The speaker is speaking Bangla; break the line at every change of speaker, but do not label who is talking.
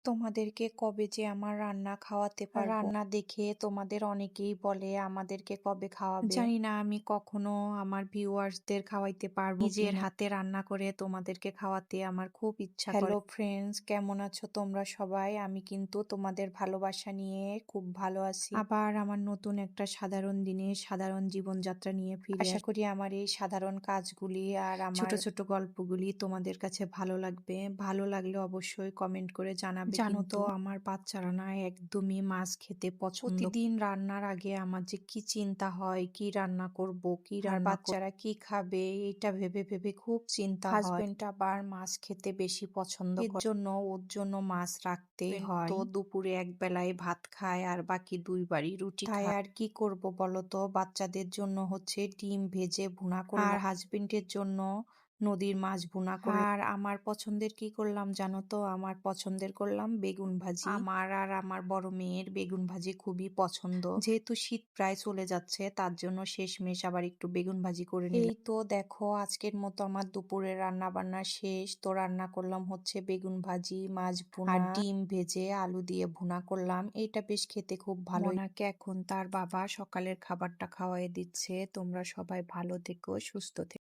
তোমাদেরকে কবে যে আমার রান্না খাওয়াতে পারবো। রান্না দেখে তোমাদের অনেকেই বলে আমাদেরকে কবে খাওয়াবে। জানি না আমি কখনো আমার ভিউয়ার্সদের খাওয়াইতে পারবো নিজের কিনা। হাতে রান্না করে তোমাদেরকে খাওয়াতে আমার খুব ইচ্ছা করে। হ্যালো ফ্রেন্ডস, কেমন আছো তোমরা সবাই? আমি কিন্তু তোমাদের ভালোবাসা নিয়ে খুব ভালো আছি। আবার আমার নতুন একটা সাধারণ দিনে সাধারণ জীবনযাত্রা নিয়ে ফিরে আশা করি আমার এই সাধারণ কাজগুলি আর আমার ছোট ছোট গল্পগুলি তোমাদের কাছে ভালো লাগবে। ভালো লাগলে অবশ্যই কমেন্ট করে জানাবে। জানো তো আমার বাচ্চারা না একদমই মাছ খেতে পছন্দ। প্রতিদিন রান্নার আগে আমার যে কি চিন্তা হয়, কি রান্না করব, কি রান্না বাচ্চারা কি খাবে, এটা ভেবে ভেবে খুব চিন্তা হয়। হাজবেন্ড আবার মাছ খেতে বেশি পছন্দ করে, এর জন্য ওর জন্য মাছ রাখতেই হয়। তো দুপুরে এক বেলায় ভাত খায় আর বাকি দুইবারই রুটি খায়। তাই আর কি করব বলো তো, বাচ্চাদের জন্য হচ্ছে ডিম ভেজে ভুনা করলাম আর হাজবেন্ডের জন্য নদীর মাছ ভুনা করলাম। আর আমার পছন্দের কি করলাম জানো তো, আমার পছন্দের করলাম বেগুন ভাজি। আমার আর আমার বড় মেয়ের বেগুন ভাজি খুবই পছন্দ। যেহেতু শীত প্রায় চলে যাচ্ছে তার জন্য শেষমেশ আবার একটু বেগুন ভাজি করে নিলাম। এই তো দেখো আজকের মতো আমার দুপুরের রান্না বান্না শেষ। তো রান্না করলাম হচ্ছে বেগুন ভাজি, মাছ ভুনা আর ডিম ভেজে আলু দিয়ে ভুনা করলাম। এইটা বেশ খেতে খুব ভালো। মোনাকে এখন তার বাবা সকালের খাবারটা খাওয়াই দিচ্ছে। তোমরা সবাই ভালো থেকো, সুস্থ থেকো।